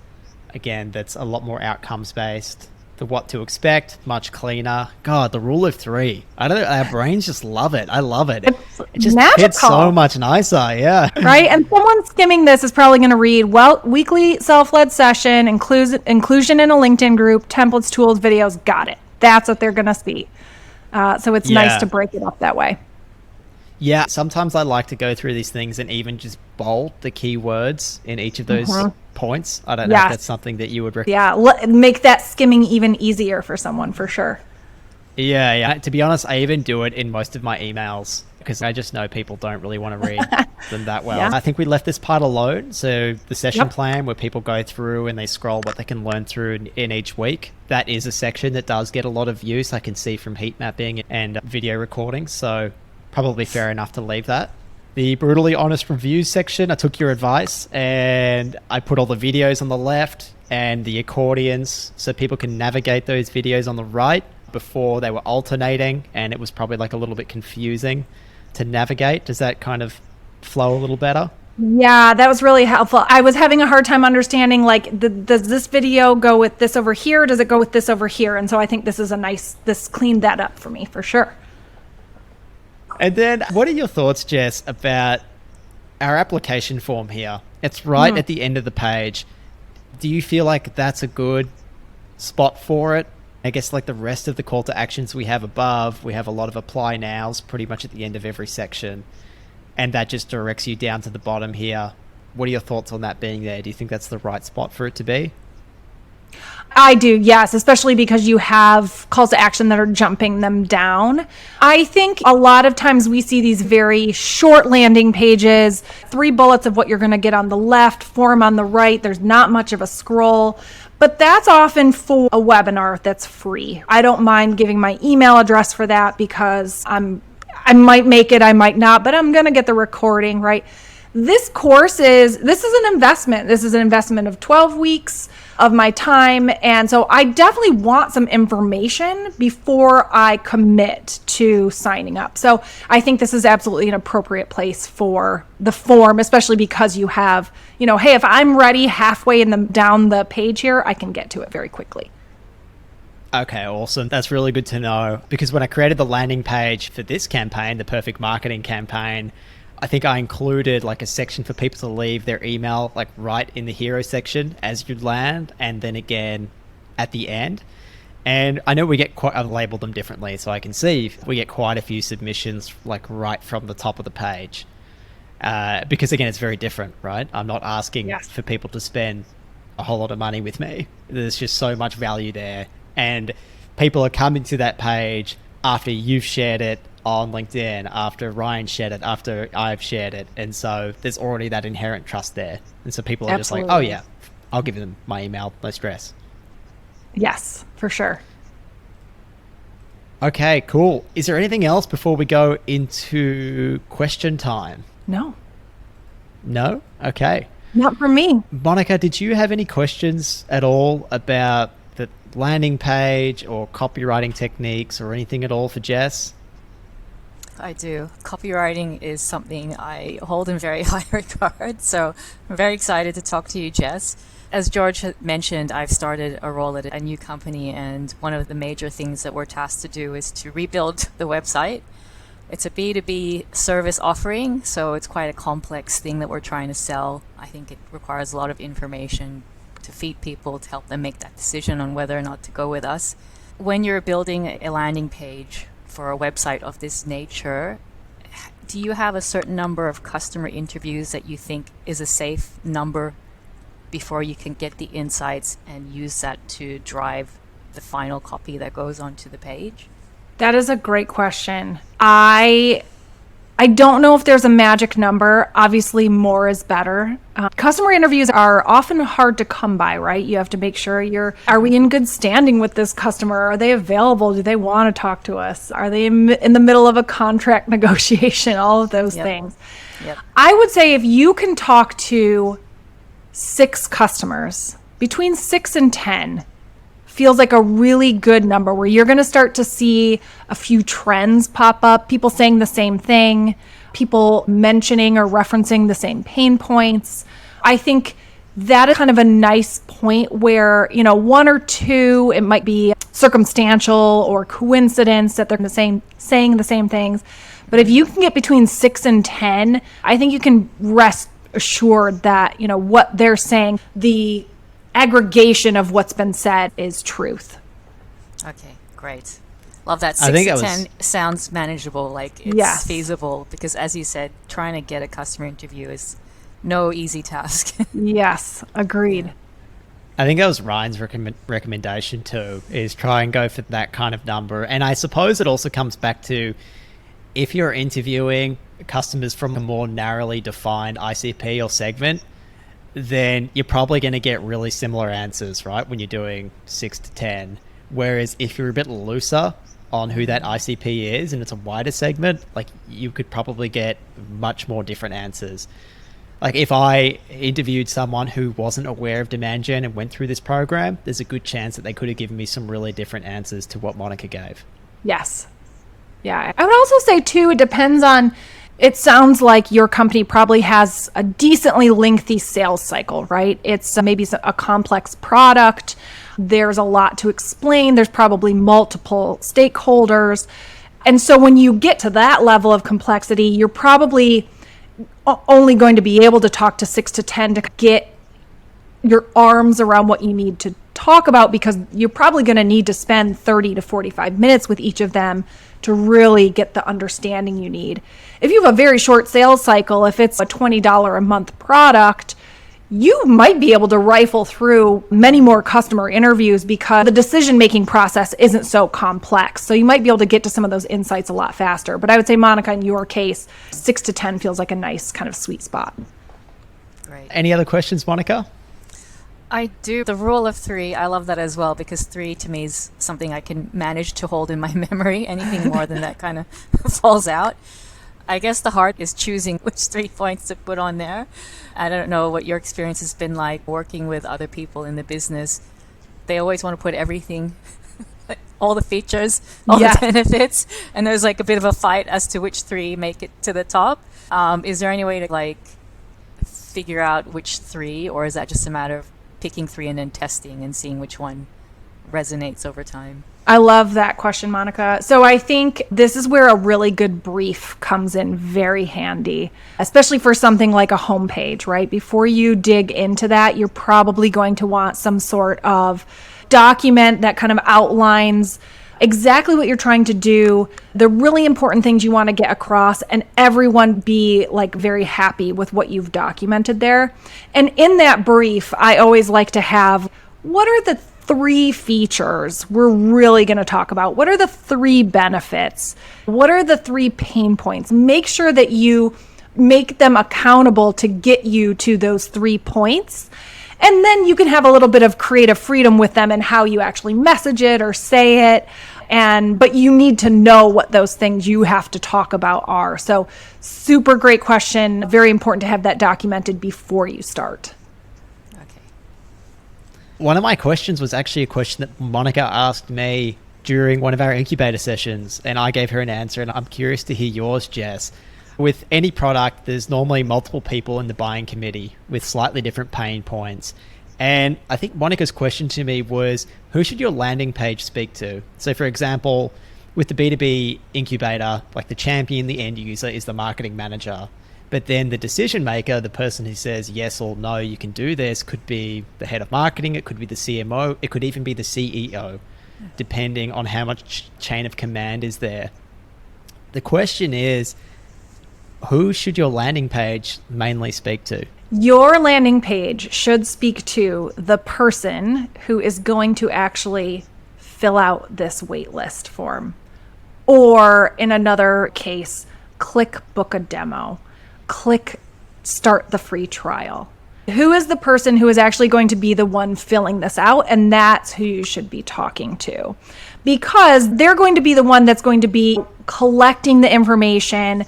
Again, that's a lot more outcomes based. The what to expect, much cleaner. God, the rule of 3. I don't know, our brains just love it. I love it. It just magical. hits so much nicer, yeah. Right? And someone skimming this is probably going to read, well, weekly self-led session, inclusion in a LinkedIn group, templates, tools, videos, got it. That's what they're going to see. So it's nice to break it up that way. Yeah, sometimes I like to go through these things and even just bold the keywords in each of those points. I don't know if that's something that you would recommend. Yeah, make that skimming even easier for someone, for sure. Yeah. To be honest, I even do it in most of my emails because I just know people don't really want to read them that well. I think we left this part alone. So the session plan where people go through and they scroll what they can learn through in each week. That is a section that does get a lot of use. I can see from heat mapping and video recording. So probably fair enough to leave that. The brutally honest reviews section, I took your advice and I put all the videos on the left and the accordions so people can navigate those videos on the right. Before they were alternating and it was probably like a little bit confusing to navigate. Does that kind of flow a little better? Yeah, that was really helpful. I was having a hard time understanding, like, does this video go with this over here? Does it go with this over here? And so I think this cleaned that up for me for sure. And then what are your thoughts, Jess, about our application form here? It's right at the end of the page. Do you feel like that's a good spot for it? I guess like the rest of the call to actions we have above, we have a lot of apply nows pretty much at the end of every section. And that just directs you down to the bottom here. What are your thoughts on that being there? Do you think that's the right spot for it to be? I do, yes, especially because you have calls to action that are jumping them down. I think a lot of times we see these very short landing pages, 3 bullets of what you're going to get on the left, form on the right. There's not much of a scroll, but that's often for a webinar that's free. I don't mind giving my email address for that because I might make it, I might not, but I'm going to get the recording, right? This is an investment. This is an investment of 12 weeks of my time. And so I definitely want some information before I commit to signing up. So I think this is absolutely an appropriate place for the form, especially because you have, hey, if I'm ready halfway down the page here, I can get to it very quickly. Okay, awesome. That's really good to know because when I created the landing page for this campaign, the Perfect Marketing campaign, I think I included like a section for people to leave their email like right in the hero section as you land and then again at the end. And I know we get I've labeled them differently so I can see we get quite a few submissions like right from the top of the page because again, it's very different, right? I'm not asking for people to spend a whole lot of money with me. There's just so much value there. And people are coming to that page after you've shared it on LinkedIn, after Ryan shared it, after I've shared it. And so there's already that inherent trust there. And so people are just like, oh yeah, I'll give them my email, no stress. Yes, for sure. Okay, cool. Is there anything else before we go into question time? No. No? Okay. Not for me. Monica, did you have any questions at all about the landing page or copywriting techniques or anything at all for Jess? I do. Copywriting is something I hold in very high regard. So I'm very excited to talk to you, Jess. As George had mentioned, I've started a role at a new company, and one of the major things that we're tasked to do is to rebuild the website. It's a B2B service offering, so it's quite a complex thing that we're trying to sell. I think it requires a lot of information to feed people to help them make that decision on whether or not to go with us. When you're building a landing page for a website of this nature, do you have a certain number of customer interviews that you think is a safe number before you can get the insights and use that to drive the final copy that goes onto the page? That is a great question. I don't know if there's a magic number. Obviously, more is better. Customer interviews are often hard to come by, right? You have to make sure are we in good standing with this customer? Are they available? Do they want to talk to us? Are they in the middle of a contract negotiation? All of those things. Yep. I would say if you can talk to 6 customers, between 6 and 10, feels like a really good number where you're going to start to see a few trends pop up, people saying the same thing, people mentioning or referencing the same pain points. I think that is kind of a nice point where, 1 or 2, it might be circumstantial or coincidence that they're saying the same things. But if you can get between 6 and 10, I think you can rest assured that, what they're saying, the aggregation of what's been said is truth. Okay, great. Love that. 6 to 10 sounds manageable, like it's feasible, because as you said, trying to get a customer interview is no easy task. Yes, agreed. Yeah. I think that was Ryan's recommendation too, is try and go for that kind of number. And I suppose it also comes back to, if you're interviewing customers from a more narrowly defined ICP or segment, then you're probably going to get really similar answers, right, when you're doing 6 to 10. Whereas if you're a bit looser on who that ICP is and it's a wider segment, like, you could probably get much more different answers. Like, if I interviewed someone who wasn't aware of demand gen and went through this program, there's a good chance that they could have given me some really different answers to what Monica gave. Yes. Yeah. I would also say too, it depends on, it sounds like your company probably has a decently lengthy sales cycle, right? It's maybe a complex product. There's a lot to explain. There's probably multiple stakeholders. And so when you get to that level of complexity, you're probably only going to be able to talk to 6 to 10 to get your arms around what you need to talk about, because you're probably going to need to spend 30 to 45 minutes with each of them to really get the understanding you need. If you have a very short sales cycle, if it's a $20 a month product, you might be able to rifle through many more customer interviews because the decision-making process isn't so complex. So you might be able to get to some of those insights a lot faster. But I would say, Monica, in your case, 6 to 10 feels like a nice kind of sweet spot. Great. Any other questions, Monica? I do. The rule of 3, I love that as well, because 3 to me is something I can manage to hold in my memory. Anything more than that kind of falls out. I guess the hard is choosing which 3 points to put on there. I don't know what your experience has been like working with other people in the business. They always want to put everything, all the features, all the benefits, and there's like a bit of a fight as to which 3 make it to the top. Is there any way to figure out which 3, or is that just a matter of picking 3 and then testing and seeing which one resonates over time? I love that question, Monica. So I think this is where a really good brief comes in very handy, especially for something like a homepage, right? Before you dig into that, you're probably going to want some sort of document that kind of outlines exactly what you're trying to do, the really important things you want to get across, and everyone be very happy with what you've documented there. And in that brief, I always like to have, what are the 3 features we're really going to talk about? What are the 3 benefits? What are the 3 pain points? Make sure that you make them accountable to get you to those 3 points. And then you can have a little bit of creative freedom with them and how you actually message it or say it. But you need to know what those things you have to talk about are. So super great question. Very important to have that documented before you start. One of my questions was actually a question that Monica asked me during one of our incubator sessions, and I gave her an answer, and I'm curious to hear yours, Jess. With any product, there's normally multiple people in the buying committee with slightly different pain points. And I think Monica's question to me was, who should your landing page speak to? So for example, with the B2B incubator, like the champion, the end user is the marketing manager. But then the decision maker, the person who says yes or no, you can do this, could be the head of marketing, it could be the CMO, it could even be the CEO, depending on how much chain of command is there. The question is, who should your landing page mainly speak to? Your landing page should speak to the person who is going to actually fill out this waitlist form. Or in another case, click book a demo. Click start the free trial. Who is the person who is actually going to be the one filling this out? And that's who you should be talking to, because they're going to be the one that's going to be collecting the information.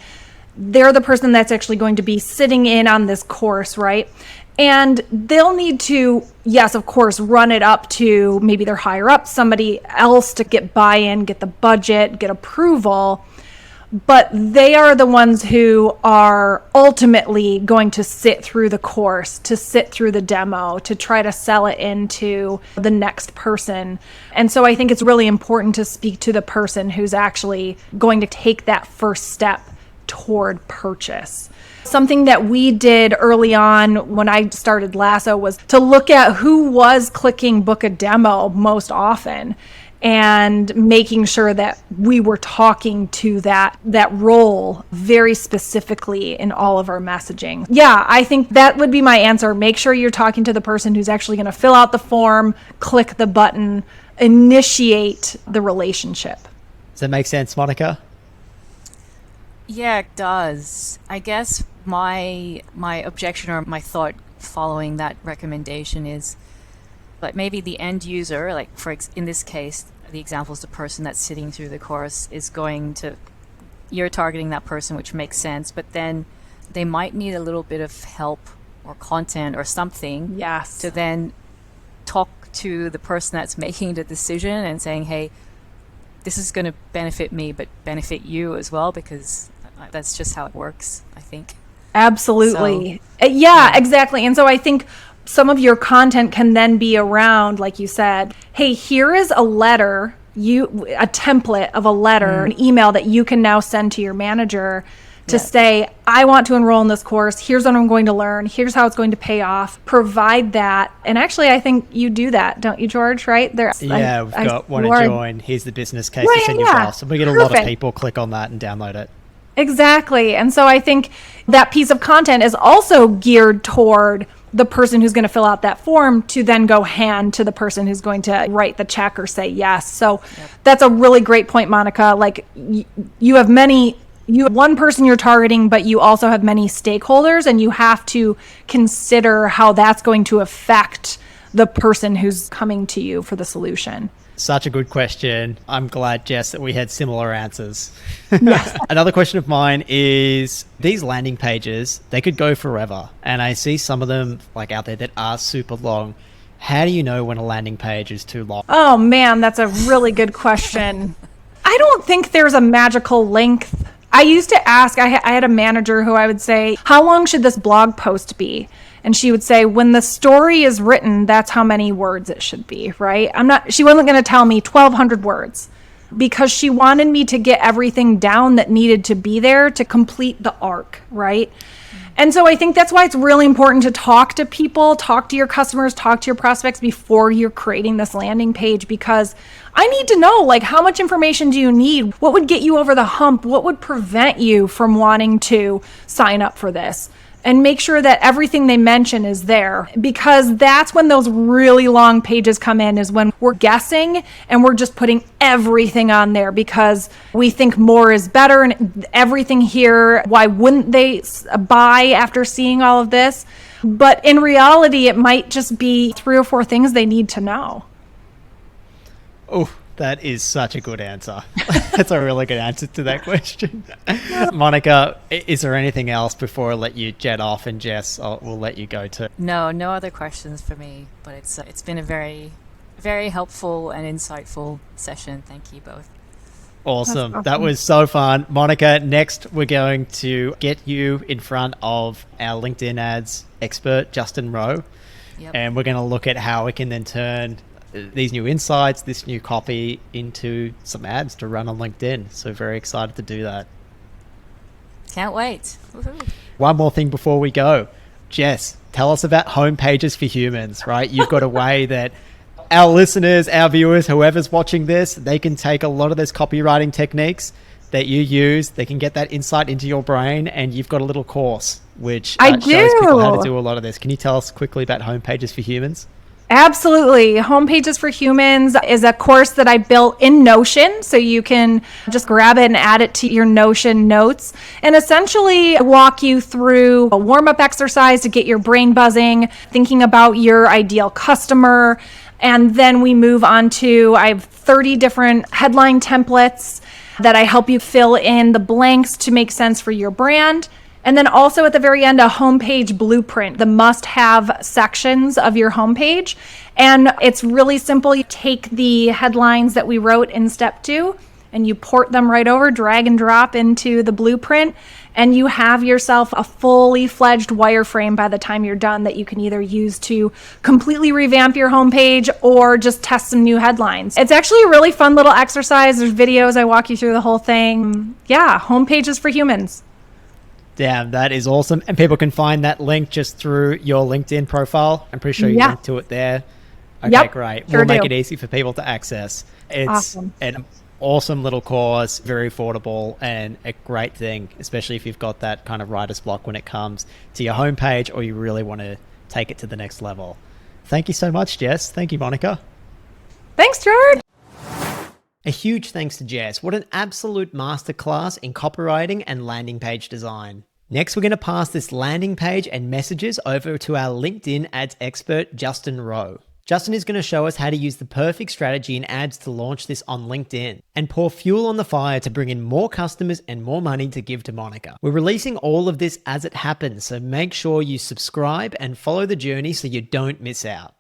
They're the person that's actually going to be sitting in on this course, right? And they'll need to, yes, of course, run it up to maybe they're higher up, somebody else to get buy-in, get the budget, get approval. But they are the ones who are ultimately going to sit through the course, to sit through the demo, to try to sell it into the next person. And so I think it's really important to speak to the person who's actually going to take that first step toward purchase. Something that we did early on when I started Lasso was to look at who was clicking book a demo most often, and making sure that we were talking to that role very specifically in all of our messaging. Yeah, I think that would be my answer. Make sure you're talking to the person who's actually going to fill out the form, click the button, initiate the relationship. Does that make sense, Monica? Yeah, it does. I guess my objection or my thought following that recommendation is, like, maybe the end user, like in this case, the example is the person that's sitting through the course is going to, you're targeting that person, which makes sense, but then they might need a little bit of help or content or something. Yes. To then talk to the person that's making the decision and saying, hey, this is going to benefit me, but benefit you as well, because that's just how it works, I think. Absolutely. So, yeah, exactly. And so I think some of your content can then be around, like you said, hey, here is a letter, a template of a letter, an email that you can now send to your manager to say, I want to enroll in this course. Here's what I'm going to learn. Here's how it's going to pay off. Provide that. And actually, I think you do that, don't you, George? Right? We've got want to join. Here's the business case to send your file. So we get a lot of people click on that and download it. Exactly. And so I think that piece of content is also geared toward the person who's going to fill out that form to then go hand to the person who's going to write the check or say yes. So that's a really great point, Monica. Like you have one person you're targeting, but you also have many stakeholders, and you have to consider how that's going to affect the person who's coming to you for the solution. Such a good question. I'm glad, Jess, that we had similar answers. Yes. Another question of mine is, these landing pages, they could go forever. And I see some of them like out there that are super long. How do you know when a landing page is too long? Oh man, that's a really good question. I don't think there's a magical length. I used to ask, I had a manager who I would say, how long should this blog post be? And she would say, when the story is written, that's how many words it should be, right? She wasn't going to tell me 1,200 words, because she wanted me to get everything down that needed to be there to complete the arc, right? And so I think that's why it's really important to talk to people, talk to your customers, talk to your prospects before you're creating this landing page, because I need to know, like, how much information do you need? What would get you over the hump? What would prevent you from wanting to sign up for this? And make sure that everything they mention is there, because that's when those really long pages come in, is when we're guessing and we're just putting everything on there because we think more is better and everything here. Why wouldn't they buy after seeing all of this? But in reality, it might just be 3 or 4 things they need to know. Oh, that is such a good answer. That's a really good answer to that question. Monica, is there anything else before I let you jet off? And Jess, we'll let you go too. No other questions for me, but it's been a very Very helpful and insightful session. Thank you both. Awesome. That was so fun. Monica, next we're going to get you in front of our LinkedIn ads expert, Justin Rowe. Yep. And we're going to look at how we can then turn these new insights, this new copy into some ads to run on LinkedIn. So very excited to do that. Can't wait. Woohoo. One more thing before we go. Jess, tell us about homepages for humans, right? You've got a way that our listeners, our viewers, whoever's watching this, they can take a lot of those copywriting techniques that you use. They can get that insight into your brain, and you've got a little course which shows people how to do a lot of this. Can you tell us quickly about homepages for humans? Absolutely. Homepages for Humans is a course that I built in Notion, so you can just grab it and add it to your Notion notes, and essentially walk you through a warm-up exercise to get your brain buzzing, thinking about your ideal customer. And then we move on to, I have 30 different headline templates that I help you fill in the blanks to make sense for your brand. And then also at the very end, a homepage blueprint, the must-have sections of your homepage. And it's really simple. You take the headlines that we wrote in step 2 and you port them right over, drag and drop into the blueprint, and you have yourself a fully fledged wireframe by the time you're done that you can either use to completely revamp your homepage or just test some new headlines. It's actually a really fun little exercise. There's videos. I walk you through the whole thing. Yeah, Homepages for Humans. Damn, that is awesome. And people can find that link just through your LinkedIn profile. I'm pretty sure you linked to it there. Okay, yep, great. Sure we'll make do. it easy for people to access. It's awesome. An awesome little course, very affordable, and a great thing, especially if you've got that kind of writer's block when it comes to your homepage or you really want to take it to the next level. Thank you so much, Jess. Thank you, Monica. Thanks, George. A huge thanks to Jess. What an absolute masterclass in copywriting and landing page design. Next, we're going to pass this landing page and messages over to our LinkedIn ads expert, Justin Rowe. Justin is going to show us how to use the perfect strategy in ads to launch this on LinkedIn and pour fuel on the fire to bring in more customers and more money to give to Monica. We're releasing all of this as it happens, so make sure you subscribe and follow the journey so you don't miss out.